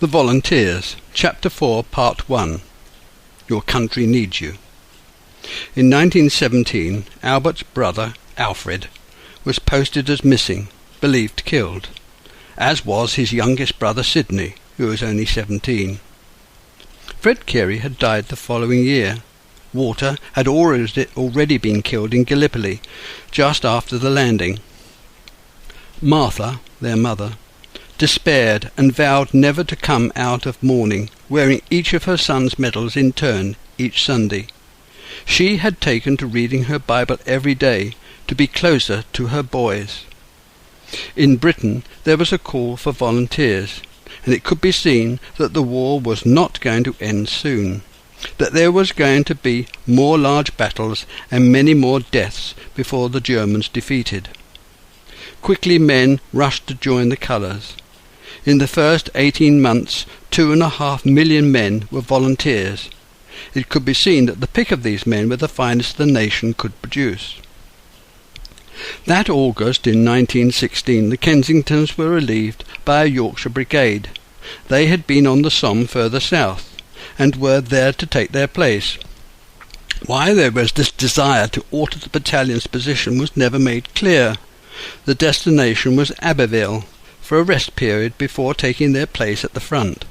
The Volunteers, Chapter 4, Part 1. Your Country Needs You. In 1917, Albert's brother, Alfred, was posted as missing, believed killed, as was his youngest brother Sidney, who was only 17. Fred Carey had died the following year. Walter had already been killed in Gallipoli, just after the landing. Martha, their mother, despaired and vowed never to come out of mourning, wearing each of her son's medals in turn each Sunday. She had taken to reading her Bible every day to be closer to her boys. In Britain there was a call for volunteers, and it could be seen that the war was not going to end soon, that there was going to be more large battles and many more deaths before the Germans defeated. Quickly men rushed to join the colours. In the first 18 months, 2.5 million men were volunteers. It could be seen that the pick of these men were the finest the nation could produce. That August in 1916 the Kensingtons were relieved by a Yorkshire brigade. They had been on the Somme further south, and were there to take their place. Why there was this desire to alter the battalion's position was never made clear. The destination was Abbeville, for a rest period before taking their place at the front.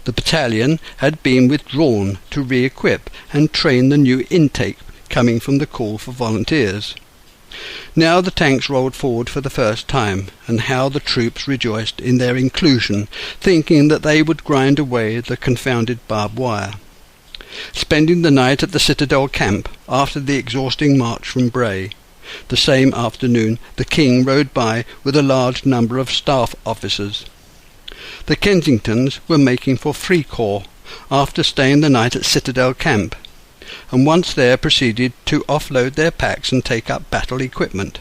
The battalion had been withdrawn to re-equip and train the new intake coming from the call for volunteers. Now the tanks rolled forward for the first time, and how the troops rejoiced in their inclusion, thinking that they would grind away the confounded barbed wire. Spending the night at the Citadel camp after the exhausting march from Bray, the same afternoon the King rode by with a large number of staff officers. The Kensingtons were making for Fricourt after staying the night at Citadel camp, and once there proceeded to offload their packs and take up battle equipment.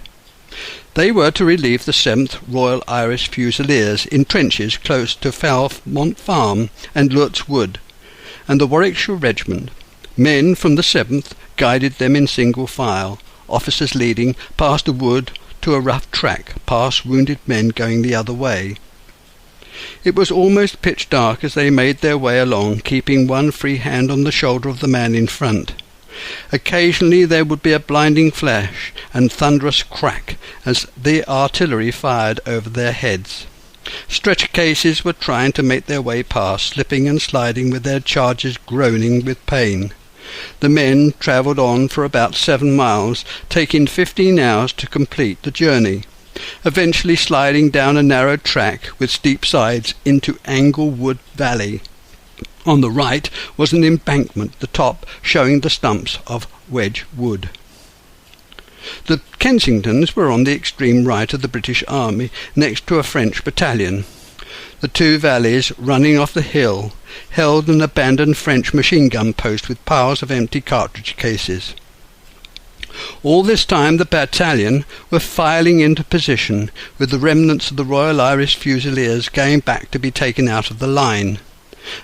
They were to relieve the 7th Royal Irish Fusiliers in trenches close to Falmont Farm and Lutz Wood, and the Warwickshire Regiment. Men from the 7th guided them in single file, officers leading past a wood to a rough track, past wounded men going the other way. It was almost pitch dark as they made their way along, keeping one free hand on the shoulder of the man in front. Occasionally there would be a blinding flash and thunderous crack as the artillery fired over their heads. Stretcher cases were trying to make their way past, slipping and sliding with their charges groaning with pain. The men travelled on for about 7 miles, taking 15 hours to complete the journey, eventually sliding down a narrow track with steep sides into Anglewood Valley. On the right was an embankment, the top showing the stumps of Wedge Wood. The Kensingtons were on the extreme right of the British Army, next to a French battalion. The two valleys running off the hill held an abandoned French machine-gun post with piles of empty cartridge cases. All this time the battalion were filing into position, with the remnants of the Royal Irish Fusiliers going back to be taken out of the line.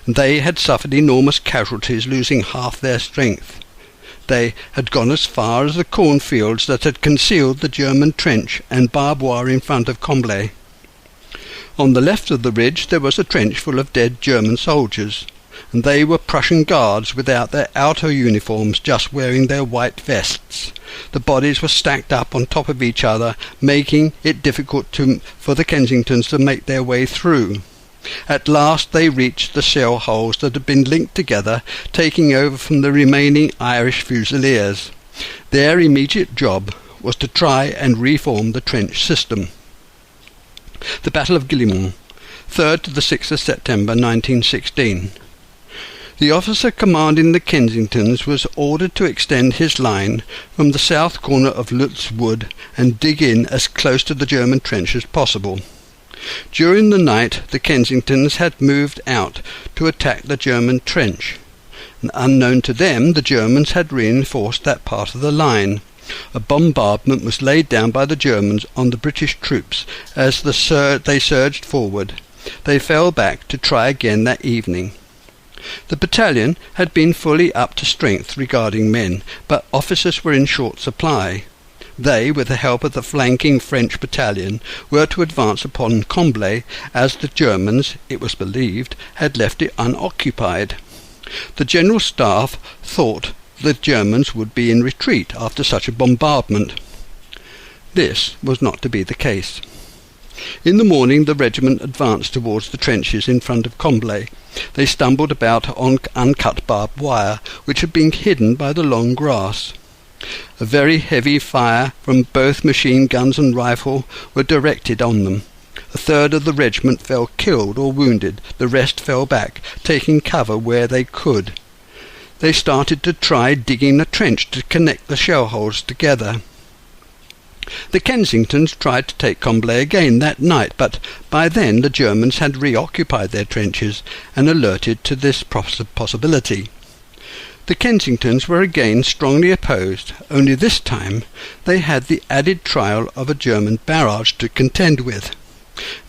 They had suffered enormous casualties, losing half their strength. They had gone as far as the cornfields that had concealed the German trench and barbed wire in front of Combles. On the left of the ridge there was a trench full of dead German soldiers, and they were Prussian guards without their outer uniforms, just wearing their white vests. The bodies were stacked up on top of each other, making it difficult for the Kensingtons to make their way through. At last they reached the shell holes that had been linked together, taking over from the remaining Irish Fusiliers. Their immediate job was to try and reform the trench system. The Battle of Guillemont, 3rd to the 6th of September 1916. The officer commanding the Kensingtons was ordered to extend his line from the south corner of Lutz Wood and dig in as close to the German trench as possible. During the night the Kensingtons had moved out to attack the German trench. And unknown to them, the Germans had reinforced that part of the line. A bombardment was laid down by the Germans on the British troops as they surged forward. They fell back to try again that evening. The battalion had been fully up to strength regarding men, but officers were in short supply. They, with the help of the flanking French battalion, were to advance upon Combles, as the Germans, it was believed, had left it unoccupied. The General Staff thought the Germans would be in retreat after such a bombardment. This was not to be the case. In the morning the regiment advanced towards the trenches in front of Combles. They stumbled about on uncut barbed wire, which had been hidden by the long grass. A very heavy fire from both machine guns and rifle were directed on them. A third of the regiment fell killed or wounded. The rest fell back, taking cover where they could. They started to try digging a trench to connect the shell holes together. The Kensingtons tried to take Combles again that night, but by then the Germans had reoccupied their trenches and alerted to this possibility. The Kensingtons were again strongly opposed, only this time they had the added trial of a German barrage to contend with.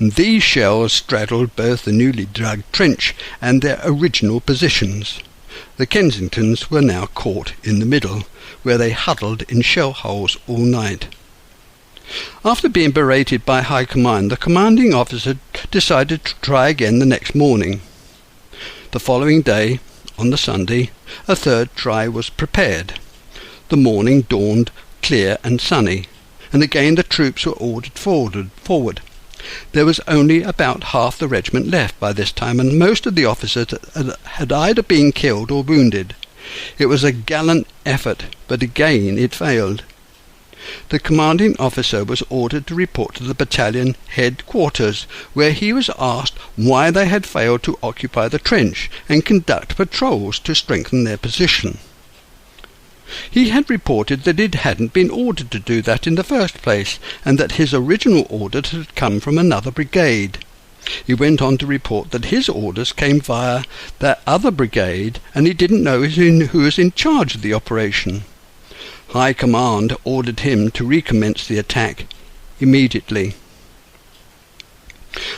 And these shells straddled both the newly dug trench and their original positions. The Kensingtons were now caught in the middle, where they huddled in shell holes all night. After being berated by High Command, the commanding officer decided to try again the next morning. The following day, on the Sunday, a third try was prepared. The morning dawned clear and sunny, and again the troops were ordered forward. There was only about half the regiment left by this time, and most of the officers had either been killed or wounded. It was a gallant effort, but again it failed. The commanding officer was ordered to report to the battalion headquarters, where he was asked why they had failed to occupy the trench and conduct patrols to strengthen their position. He had reported that it hadn't been ordered to do that in the first place, and that his original orders had come from another brigade. He went on to report that his orders came via that other brigade, and he didn't know who was in charge of the operation. High Command ordered him to recommence the attack immediately.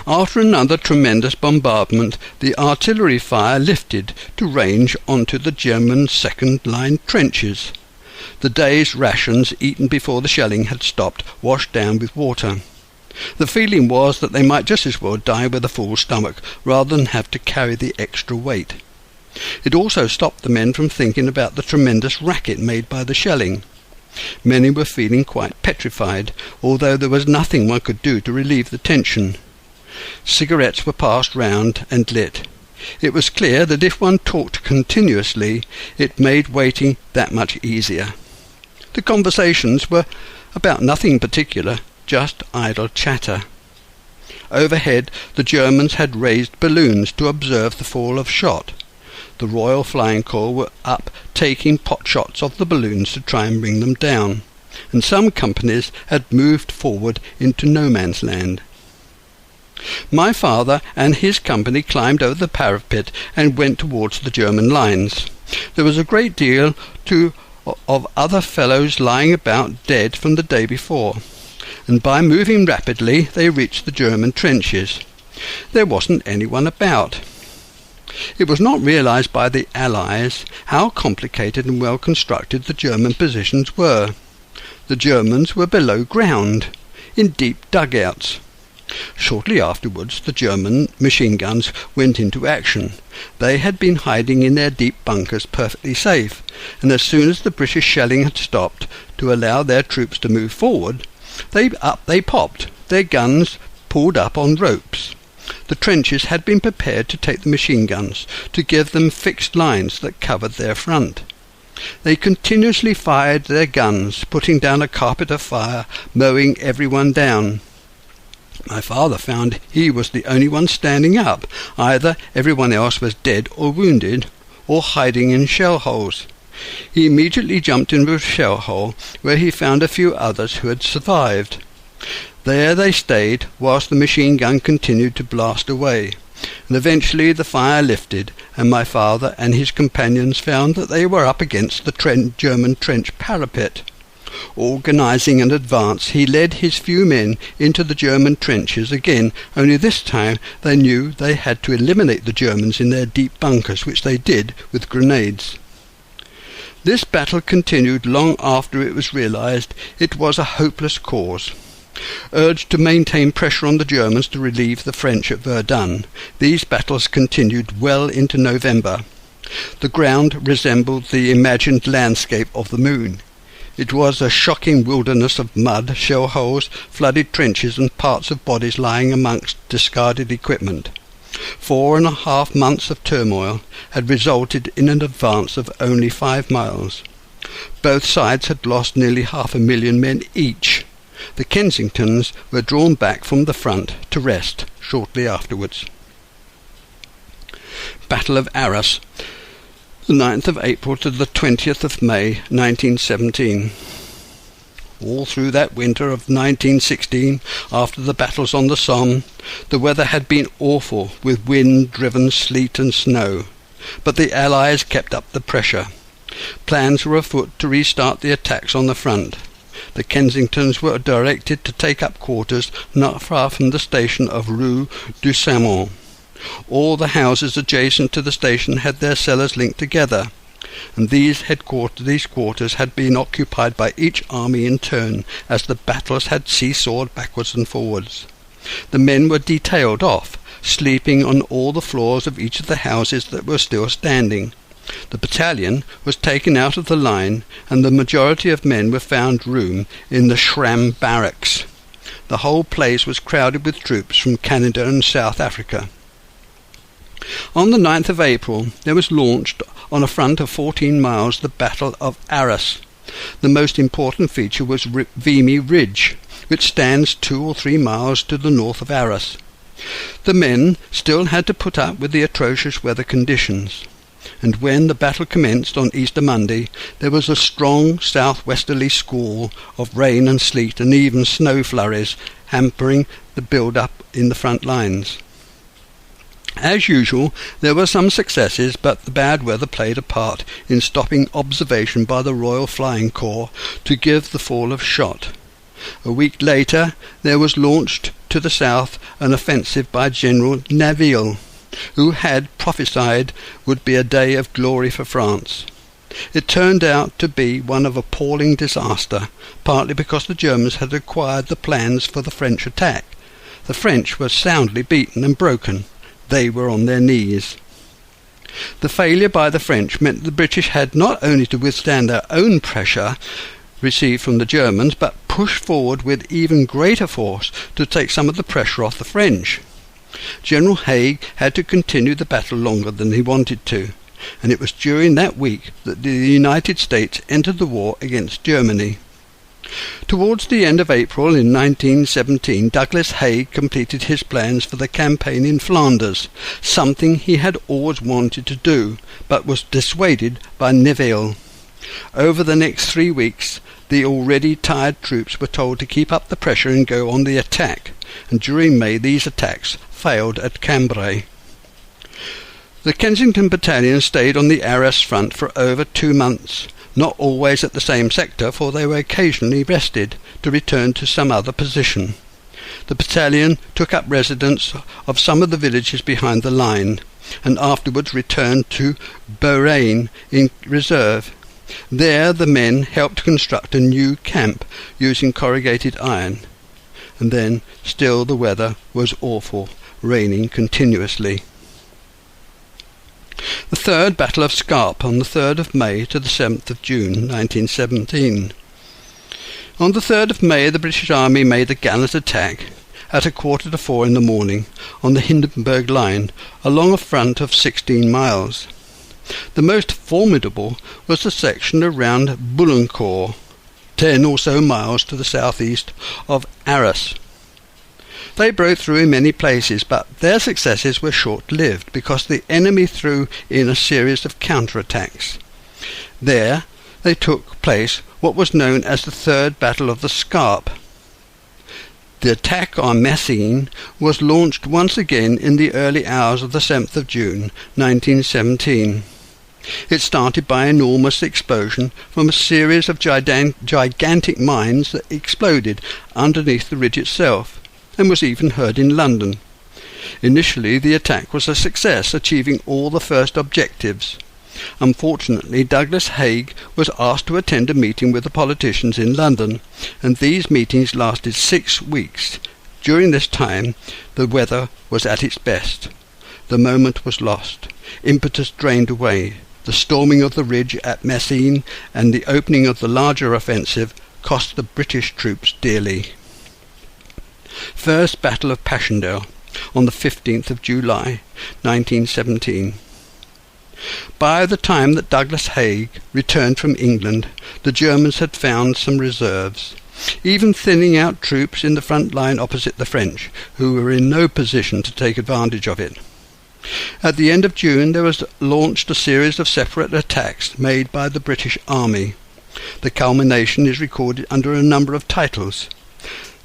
After another tremendous bombardment, the artillery fire lifted to range onto the German second-line trenches. The day's rations, eaten before the shelling had stopped, washed down with water. The feeling was that they might just as well die with a full stomach, rather than have to carry the extra weight. It also stopped the men from thinking about the tremendous racket made by the shelling. Many were feeling quite petrified, although there was nothing one could do to relieve the tension. Cigarettes were passed round and lit. It was clear that if one talked continuously, it made waiting that much easier. The conversations were about nothing particular, just idle chatter. Overhead, the Germans had raised balloons to observe the fall of shot. The Royal Flying Corps were up taking pot shots of the balloons to try and bring them down, and some companies had moved forward into no man's land. My father and his company climbed over the parapet and went towards the German lines. There was a great deal of other fellows lying about dead from the day before, and by moving rapidly they reached the German trenches. There wasn't anyone about. It was not realized by the Allies how complicated and well constructed the German positions were. The Germans were below ground, in deep dugouts. Shortly afterwards the German machine guns went into action. They had been hiding in their deep bunkers perfectly safe, and as soon as the British shelling had stopped to allow their troops to move forward, they popped, their guns pulled up on ropes. The trenches had been prepared to take the machine guns, to give them fixed lines that covered their front. They continuously fired their guns, putting down a carpet of fire, mowing everyone down. My father found he was the only one standing up. Either everyone else was dead or wounded, or hiding in shell holes. He immediately jumped into a shell hole, where he found a few others who had survived. There they stayed whilst the machine gun continued to blast away, and eventually the fire lifted, and my father and his companions found that they were up against the German trench parapet. Organising an advance, he led his few men into the German trenches again, only this time they knew they had to eliminate the Germans in their deep bunkers, which they did with grenades. This battle continued long after it was realised it was a hopeless cause. Urged to maintain pressure on the Germans to relieve the French at Verdun, these battles continued well into November. The ground resembled the imagined landscape of the moon. It was a shocking wilderness of mud, shell holes, flooded trenches and parts of bodies lying amongst discarded equipment. 4.5 months of turmoil had resulted in an advance of only 5 miles. Both sides had lost nearly 500,000 men each. The Kensingtons were drawn back from the front to rest shortly afterwards. Battle of Arras, the 9th of April to the 20th of May, 1917. All through that winter of 1916, after the battles on the Somme, the weather had been awful, with wind-driven sleet and snow. But the Allies kept up the pressure. Plans were afoot to restart the attacks on the front. The Kensingtons were directed to take up quarters not far from the station of Rue du Samon. All the houses adjacent to the station had their cellars linked together, and these quarters had been occupied by each army in turn, as the battles had seesawed backwards and forwards. The men were detailed off, sleeping on all the floors of each of the houses that were still standing. The battalion was taken out of the line, and the majority of men were found room in the Schramm barracks. The whole place was crowded with troops from Canada and South Africa. On the 9th of April there was launched, on a front of 14 miles, the Battle of Arras. The most important feature was Vimy Ridge, which stands 2 or 3 miles to the north of Arras. The men still had to put up with the atrocious weather conditions, and when the battle commenced on Easter Monday, there was a strong southwesterly squall of rain and sleet and even snow flurries, hampering the build-up in the front lines. As usual, there were some successes, but the bad weather played a part in stopping observation by the Royal Flying Corps to give the fall of shot. A week later there was launched to the south an offensive by General Nivelle, who had prophesied would be a day of glory for France. It turned out to be one of appalling disaster, partly because the Germans had acquired the plans for the French attack. The French were soundly beaten and broken. They were on their knees. The failure by the French meant the British had not only to withstand their own pressure received from the Germans, but push forward with even greater force to take some of the pressure off the French. General Haig had to continue the battle longer than he wanted to, and it was during that week that the United States entered the war against Germany. Towards the end of April in 1917, Douglas Haig completed his plans for the campaign in Flanders, something he had always wanted to do, but was dissuaded by Nivelle. Over the next 3 weeks, the already tired troops were told to keep up the pressure and go on the attack, and during May these attacks failed at Cambrai. The Kensington Battalion stayed on the Arras front for over 2 months, not always at the same sector, for they were occasionally rested to return to some other position. The battalion took up residence of some of the villages behind the line, and afterwards returned to Beaurain in reserve. There the men helped construct a new camp using corrugated iron. And then still the weather was awful, raining continuously. The Third Battle of Scarpe on the 3rd of May to the 7th of June, 1917. On the 3rd of May the British Army made a gallant attack at 3:45 in the morning on the Hindenburg line along a front of 16 miles. The most formidable was the section around Millencourt, 10 or so miles to the southeast of Arras. They broke through in many places, but their successes were short-lived because the enemy threw in a series of counterattacks. There they took place what was known as the Third Battle of the Scarpe. The attack on Messines was launched once again in the early hours of the 7th of June, 1917. It started by an enormous explosion from a series of gigantic mines that exploded underneath the ridge itself, and was even heard in London. Initially the attack was a success, achieving all the first objectives. Unfortunately, Douglas Haig was asked to attend a meeting with the politicians in London, and these meetings lasted 6 weeks. During this time, the weather was at its best. The moment was lost. Impetus drained away. The storming of the ridge at Messines and the opening of the larger offensive cost the British troops dearly. First Battle of Passchendaele on the 15th of July, 1917. By the time that Douglas Haig returned from England, the Germans had found some reserves, even thinning out troops in the front line opposite the French, who were in no position to take advantage of it. At the end of June there was launched a series of separate attacks made by the British Army. The culmination is recorded under a number of titles.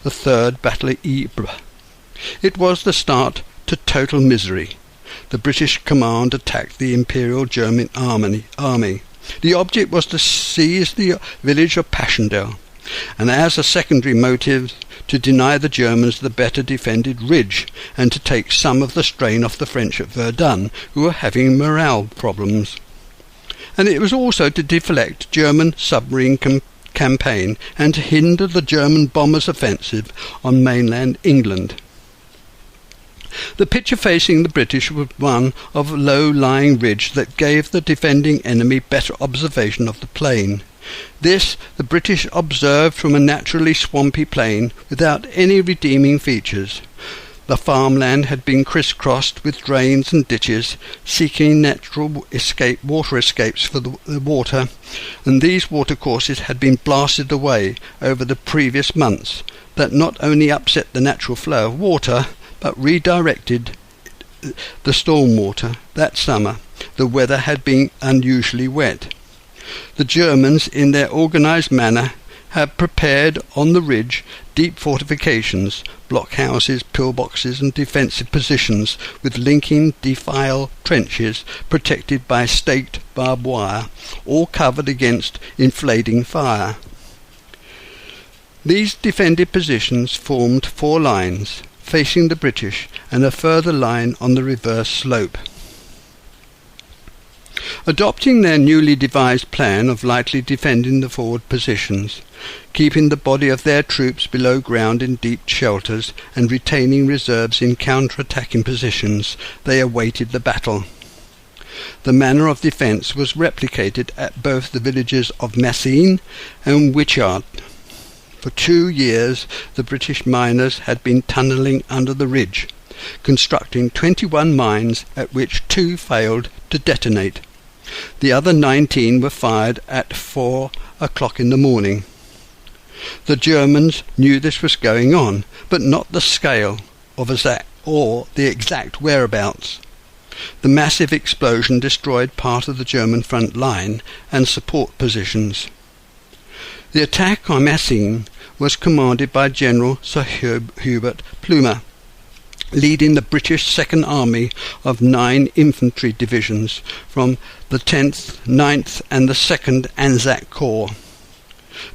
The Third Battle of Ypres. It was the start to total misery. The British command attacked the Imperial German army. The object was to seize the village of Passchendaele, and as a secondary motive to deny the Germans the better defended ridge and to take some of the strain off the French at Verdun, who were having morale problems. And it was also to deflect German submarine campaign and to hinder the German bombers' offensive on mainland England. The picture facing the British was one of a low-lying ridge that gave the defending enemy better observation of the plain. This the British observed from a naturally swampy plain without any redeeming features. The farmland had been criss-crossed with drains and ditches, seeking natural water escapes for the water, and these watercourses had been blasted away over the previous months, that not only upset the natural flow of water, but redirected the storm water. That summer the weather had been unusually wet. The Germans, in their organised manner, had prepared on the ridge deep fortifications, blockhouses, pillboxes and defensive positions, with linking defile trenches protected by staked barbed wire, all covered against inflating fire. These defended positions formed 4 lines, facing the British, and a further line on the reverse slope. Adopting their newly devised plan of lightly defending the forward positions, keeping the body of their troops below ground in deep shelters, and retaining reserves in counter-attacking positions, they awaited the battle. The manner of defence was replicated at both the villages of Messines and Witchard. For 2 years the British miners had been tunnelling under the ridge, constructing 21 mines, at which 2 failed to detonate. The other 19 were fired at 4 o'clock in the morning. The Germans knew this was going on, but not the scale of or the exact whereabouts. The massive explosion destroyed part of the German front line and support positions. The attack on Messines was commanded by General Sir Hubert Plumer, leading the British Second Army of 9 infantry divisions from the 10th, 9th and the 2nd Anzac Corps.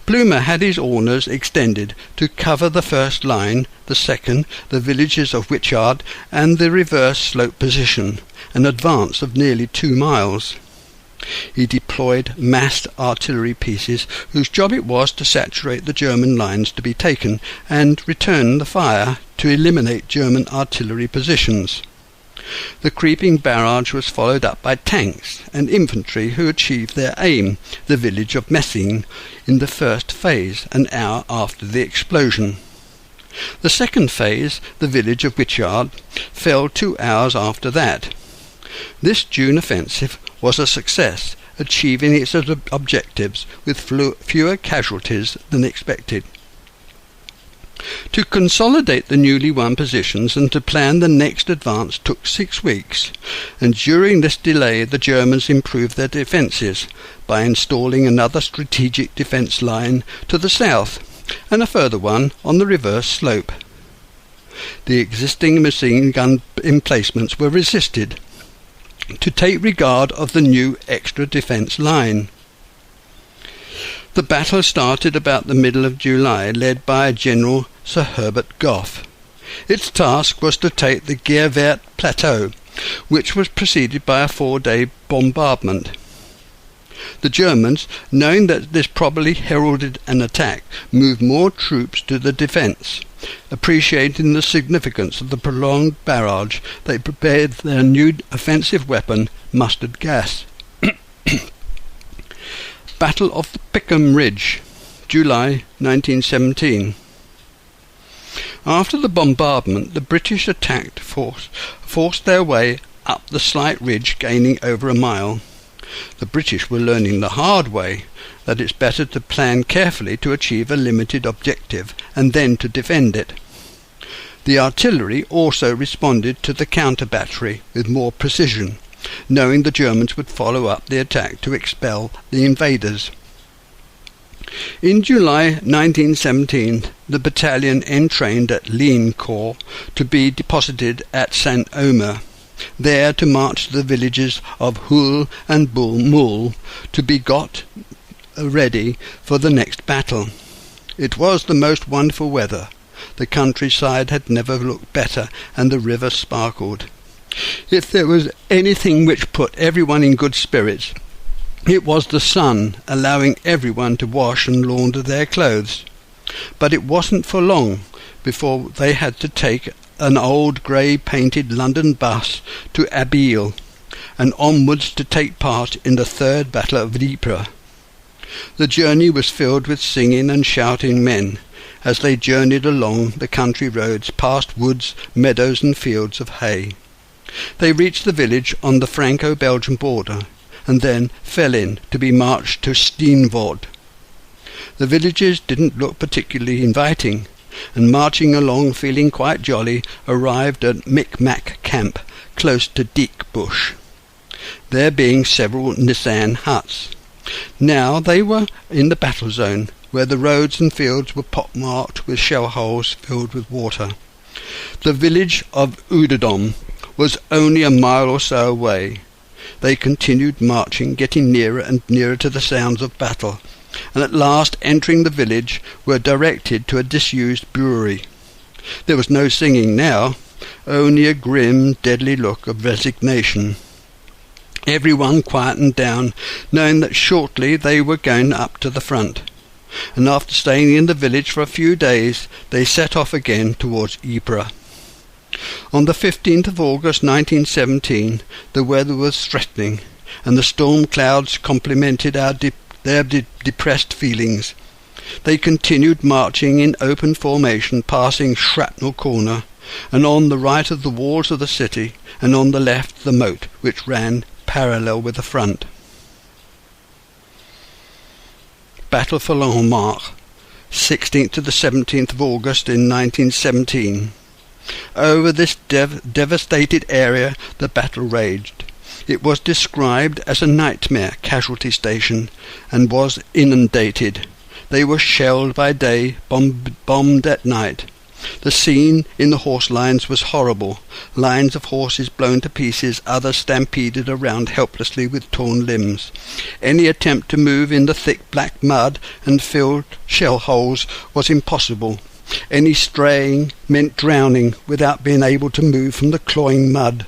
Plumer had his orders extended to cover the first line, the second, the villages of Witchard, and the reverse slope position, an advance of nearly 2 miles. He deployed massed artillery pieces whose job it was to saturate the German lines to be taken and return the fire to eliminate German artillery positions. The creeping barrage was followed up by tanks and infantry who achieved their aim, the village of Messines, in the first phase, an hour after the explosion. The second phase, the village of Witchard, fell 2 hours after that. This June offensive was a success, achieving its objectives with fewer casualties than expected. To consolidate the newly won positions and to plan the next advance took 6 weeks, and during this delay the Germans improved their defences by installing another strategic defence line to the south and a further one on the reverse slope. The existing machine gun emplacements were resisted to take regard of the new extra defence line. The battle started about the middle of July, led by General Sir Herbert Gough. Its task was to take the Guervert Plateau, which was preceded by a 4-day bombardment. The Germans, knowing that this probably heralded an attack, moved more troops to the defence. Appreciating the significance of the prolonged barrage, they prepared their new offensive weapon, mustard gas. Battle of the Pickham Ridge, July 1917. After the bombardment, the British attacked forced their way up the slight ridge, gaining over a mile. The British were learning the hard way that it's better to plan carefully to achieve a limited objective and then to defend it. The artillery also responded to the counter-battery with more precision, knowing the Germans would follow up the attack to expel the invaders. In July 1917, the battalion entrained at Millencourt to be deposited at Saint-Omer, there to march to the villages of Hull and Moule to be got ready for the next battle. It was the most wonderful weather. The countryside had never looked better, and the river sparkled. If there was anything which put everyone in good spirits, it was the sun, allowing everyone to wash and launder their clothes. But it wasn't for long before they had to take an old grey-painted London bus to Abbeville, and onwards to take part in the Third Battle of Ypres. The journey was filled with singing and shouting men, as they journeyed along the country roads past woods, meadows and fields of hay. They reached the village on the Franco-Belgian border, and then fell in to be marched to Steenvoorde. The villages didn't look particularly inviting, and marching along feeling quite jolly, arrived at Micmac Camp, close to Diekbush, there being several Nissen huts. Now they were in the battle zone, where the roads and fields were pockmarked with shell holes filled with water. The village of Ouderdom was only a mile or so away. They continued marching, getting nearer and nearer to the sounds of battle, and at last, entering the village, were directed to a disused brewery. There was no singing now, only a grim, deadly look of resignation. Everyone quietened down, knowing that shortly they were going up to the front, and after staying in the village for a few days, they set off again towards Ypres. On the 15th of August 1917, the weather was threatening, and the storm clouds complemented their depressed feelings. They continued marching in open formation, passing Shrapnel Corner, and on the right of the walls of the city, and on the left the moat, which ran parallel with the front. Battle for Landmark, 16th to the 17th of August in 1917. Over this devastated area the battle raged. It was described as a nightmare casualty station, and was inundated. They were shelled by day, bombed at night. The scene in the horse lines was horrible. Lines of horses blown to pieces, others stampeded around helplessly with torn limbs. Any attempt to move in the thick black mud and filled shell holes was impossible. Any straying meant drowning without being able to move from the cloying mud.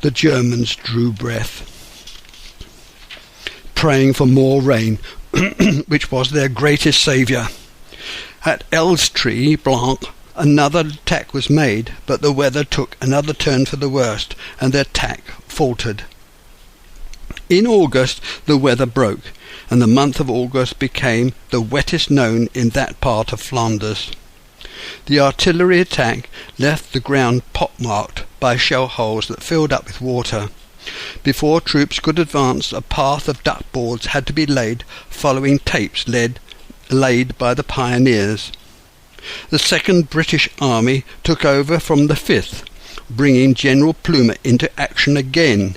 The Germans drew breath, praying for more rain, which was their greatest saviour. At Elstree Blanc, another attack was made, but the weather took another turn for the worst, and the attack faltered. In August the weather broke, and the month of August became the wettest known in that part of Flanders. The artillery attack left the ground pockmarked by shell holes that filled up with water. Before troops could advance, a path of duckboards had to be laid, following tapes laid by the pioneers. The 2nd British Army took over from the 5th, bringing General Plumer into action again.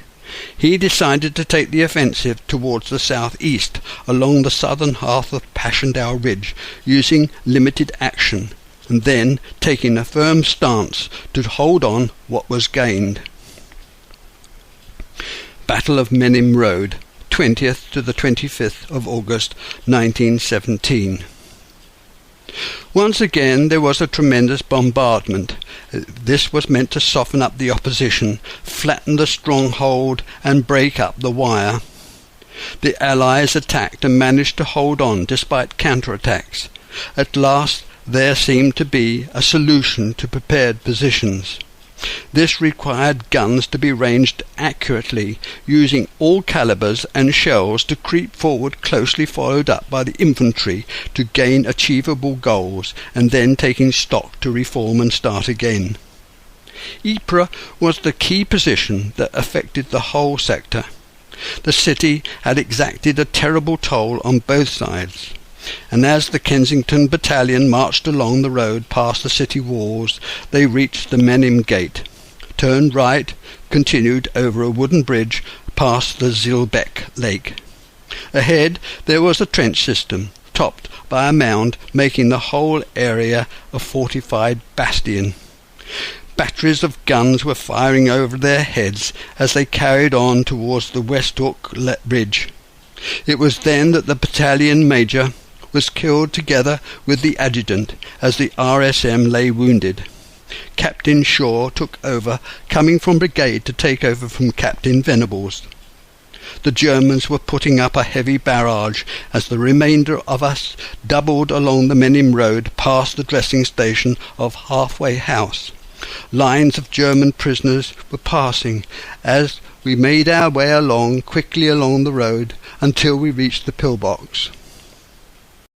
He decided to take the offensive towards the southeast, along the southern half of Passchendaele Ridge, using limited action, and then taking a firm stance to hold on what was gained. Battle of Menin Road, 20th to the 25th of August 1917. Once again there was a tremendous bombardment. This was meant to soften up the opposition, flatten the stronghold and break up the wire. The Allies attacked and managed to hold on despite counterattacks. At last there seemed to be a solution to prepared positions. This required guns to be ranged accurately, using all calibers and shells to creep forward, closely followed up by the infantry to gain achievable goals, and then taking stock to reform and start again. Ypres was the key position that affected the whole sector. The city had exacted a terrible toll on both sides, and as the Kensington battalion marched along the road past the city walls, they reached the Menin Gate, turned right, continued over a wooden bridge past the Zilbeck Lake. Ahead there was a trench system, topped by a mound, making the whole area a fortified bastion. Batteries of guns were firing over their heads as they carried on towards the Westhook Bridge. It was then that the battalion major was killed together with the adjutant as the RSM lay wounded. Captain Shaw took over, coming from brigade to take over from Captain Venables. The Germans were putting up a heavy barrage as the remainder of us doubled along the Menin Road past the dressing station of Halfway House. Lines of German prisoners were passing as we made our way quickly along the road until we reached the pillbox.